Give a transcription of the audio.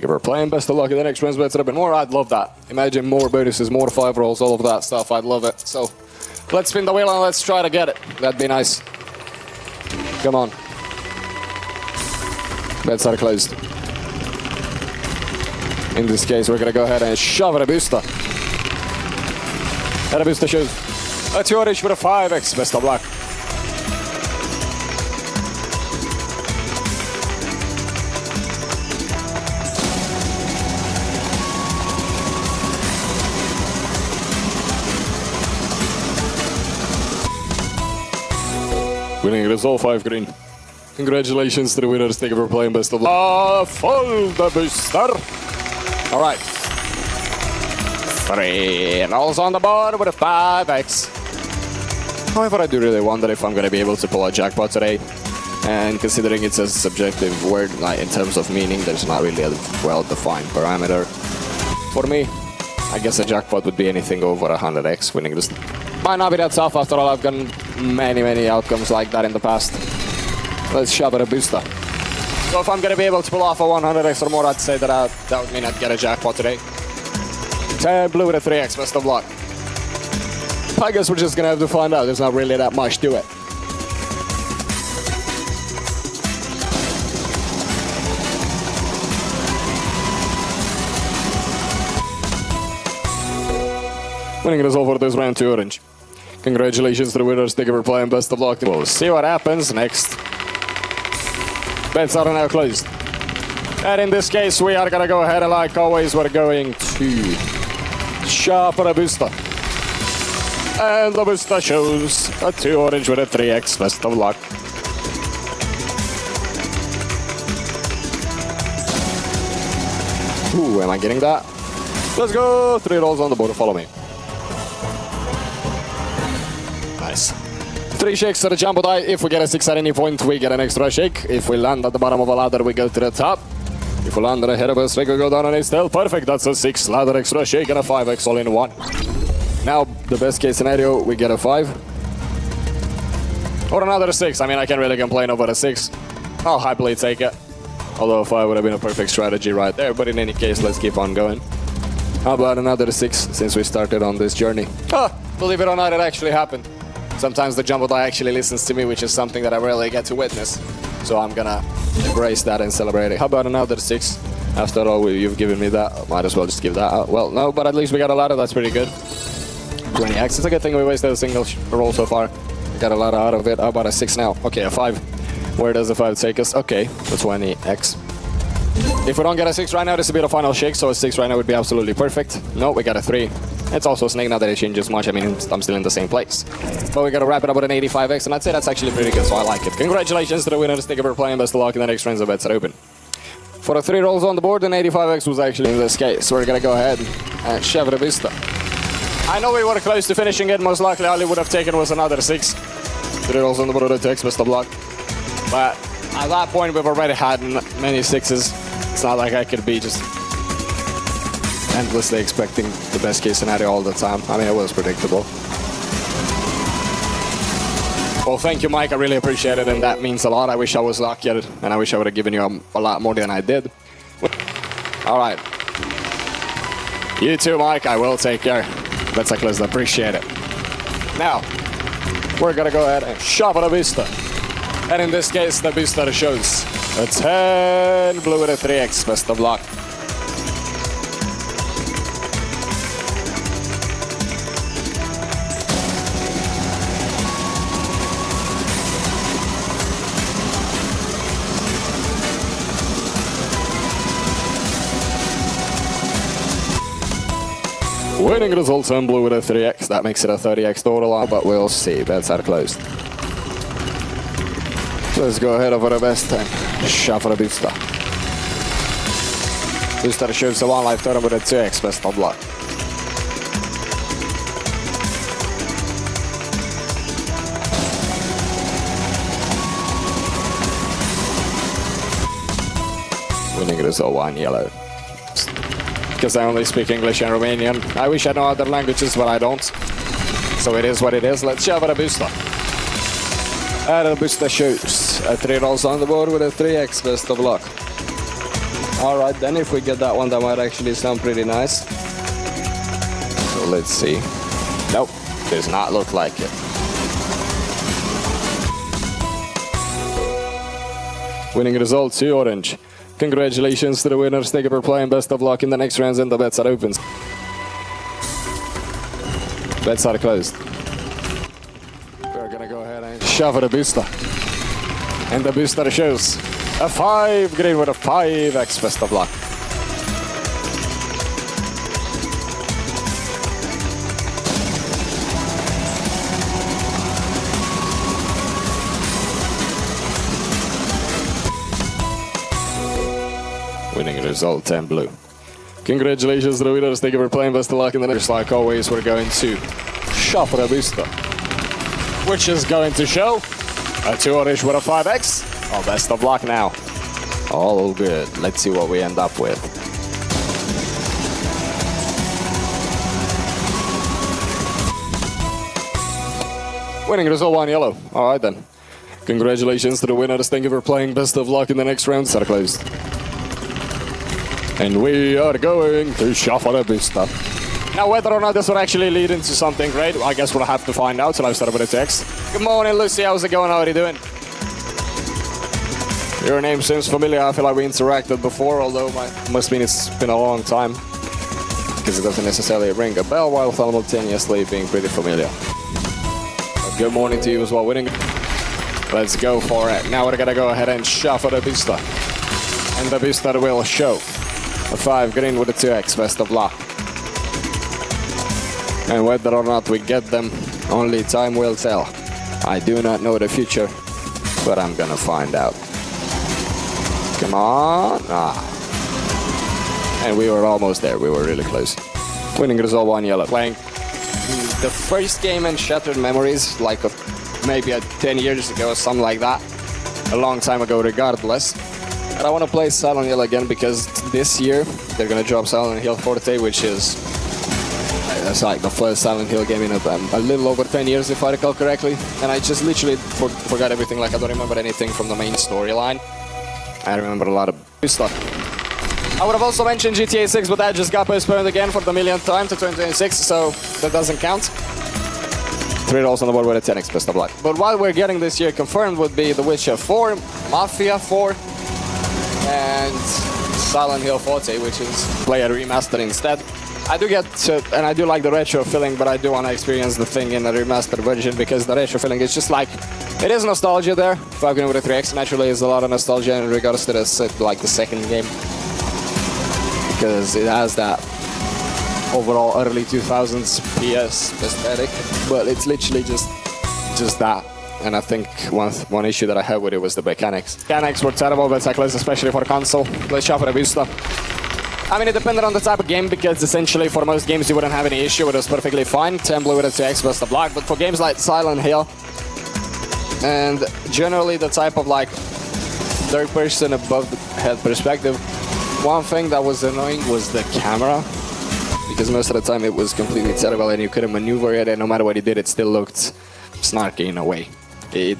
Thank you for playing. Best of luck in the next rounds. Better been more. I'd love that. Imagine more bonuses, more 5 rolls, all of that stuff. I'd love it. So let's spin the wheel and let's try to get it. That'd be nice. Come on. Bets are closed. In this case, we're gonna go ahead and shove Robusta. Robusta shows a 2 orange with a 5x. Best of luck. Winning it is all 5 green. Congratulations to the winners. Thank you for playing. Best of luck. Full the booster. All right. 3 rolls on the board with a 5x. However, I do really wonder if I'm going to be able to pull a jackpot today. And considering it's a subjective word, like in terms of meaning, there's not really a well-defined parameter. For me, I guess a jackpot would be anything over 100x. Winning this might not be that tough. After all, I've gotten many outcomes like that in the past. Let's shove a booster. So if I'm going to be able to pull off a 100x or more, I'd say that that would mean I'd get a jackpot today. 10 blue with a 3x. Best of luck. I guess we're just going to have to find out. There's not really that much to it. Winning it is all for this round 2 orange. Congratulations to the winners. Thank you for playing. Best of luck. We'll see what happens next. Bets are now closed. And in this case, we are going to go ahead and like always, we're going to shove a booster. And the booster shows a 2 orange with a 3x. Best of luck. Ooh, am I getting that? Let's go. 3 rolls on the board. Follow me. Nice. 3 shakes to the jumbo die. If we get a 6 at any point, we get an extra shake. If we land at the bottom of a ladder, we go to the top. If we land ahead of us, we go down on a still. Perfect. That's a 6 ladder extra shake and a 5x all in one. Now, the best case scenario, we get a 5. Or another 6. I mean, I can't really complain over a 6. I'll happily take it. Although a 5 would have been a perfect strategy right there. But in any case, let's keep on going. How about another 6 since we started on this journey? Believe it or not, it actually happened. Sometimes the jumbo die actually listens to me, which is something that I rarely get to witness. So I'm gonna embrace that and celebrate it. How about another 6? After all, you've given me that. Might as well just give that out. Well, no, but at least we got a ladder. That's pretty good. 20x. It's a good thing we wasted a single roll so far. Got a lot out of it. How about a 6 now? Okay, a 5. Where does the 5 take us? Okay, the 20x. If we don't get a 6 right now, this would be the final shake, so a 6 right now would be absolutely perfect. No, we got a 3. It's also a snake, not that it changes much. I mean, I'm still in the same place. But we gotta wrap it up with an 85x, and I'd say that's actually pretty good, so I like it. Congratulations to the winners. Thank you for playing. Best of luck in the next rounds of bets are open. For the 3 rolls on the board, an 85x was actually in this case. So we're gonna go ahead and shove a vista. I know we were close to finishing it. Most likely all it would have taken was another 6. 3 rolls on the board with a 2x. Best of luck. But at that point, we've already had many 6s. It's not like I could be just endlessly expecting the best case scenario all the time. I mean, it was predictable. Well, thank you, Mike. I really appreciate it, and that means a lot. I wish I was luckier, and I wish I would have given you a lot more than I did. All right. You too, Mike. I will take care. That's a close. Appreciate it. Now, we're going to go ahead and shove a vista. And in this case, the booster shows a 10 blue with a 3x. Best of luck. Winning results in blue with a 3x. That makes it a 30x total, but we'll see. Bets are closed. Let's go ahead over the best and shove for a booster. Booster shows a 1 life total with a 2x. Best of luck. Winning result 1 yellow. Because I only speak English and Romanian. I wish I know other languages, but I don't. So it is what it is. Let's shove a booster. And a booster shows a 3 rolls on the board with a 3x. Best of luck. Alright then, if we get that one, that might actually sound pretty nice. So let's see. Nope, does not look like it. Winning result 2 orange. Congratulations to the winners. Thank you for playing. Best of luck in the next rounds and the bets are open. Bets are closed. We're gonna go ahead and shove the booster. And the booster shows a 5 green with a 5x. Best of luck. Winning result 10 blue. Congratulations to the winners. Thank you for playing. Best of luck in the next. Like always, we're going to shuffle a booster, which is going to show a 2 orange with a 5x. Oh, best of luck now. All good. Let's see what we end up with. Winning result 1 yellow. All right then. Congratulations to the winners. Thank you for playing. Best of luck in the next rounds. Are closed. And we are going to shuffle a booster. Now, whether or not this will actually lead into something great, I guess we'll have to find out. So I'll start with a text. Good morning, Lucy. How's it going? How are you doing? Your name seems familiar. I feel like we interacted before, although must mean it's been a long time, because it doesn't necessarily ring a bell while simultaneously being pretty familiar. But good morning to you as well, winning. Let's go for it. Now we're gonna go ahead and shuffle the booster. And the booster will show a 5 green with a 2x. Best of luck. And whether or not we get them, only time will tell. I do not know the future, but I'm gonna find out. Come on. And we were almost there. We were really close. Winning result 1 yellow. Playing the first game in Shattered Memories, like maybe 10 years ago or something like that. A long time ago regardless. And I want to play Silent Hill again because this year they're going to drop Silent Hill Forte, which is that's like the first Silent Hill game in a little over 10 years if I recall correctly. And I just literally forgot everything. Like I don't remember anything from the main storyline. I remember a lot of stuff. I would have also mentioned GTA 6, but that just got postponed again for the millionth time to 2026, so that doesn't count. 3 rolls on the board with a 10x. Best of luck. But what we're getting this year confirmed would be The Witcher 4, Mafia 4, and Silent Hill Forte, which is play a remaster instead. I do get to, and I do like the retro feeling, but I do want to experience the thing in a remastered version because the retro feeling is just like, it is nostalgia there. 5 green with a 3x naturally is a lot of nostalgia in regards to the, like the second game, because it has that overall early 2000s PS aesthetic, but it's literally just that. And I think one issue that I had with it was the mechanics. Mechanics were terrible, but especially for console. Let's shuffle a booster. I mean, it depended on the type of game, because essentially for most games you wouldn't have any issue. It was perfectly fine. 10 blue with a 2x, best of luck. But for games like Silent Hill, and generally the type of like third person above the head perspective, one thing that was annoying was the camera, because most of the time it was completely terrible and you couldn't maneuver it, and no matter what you did, it still looked snarky in a way. It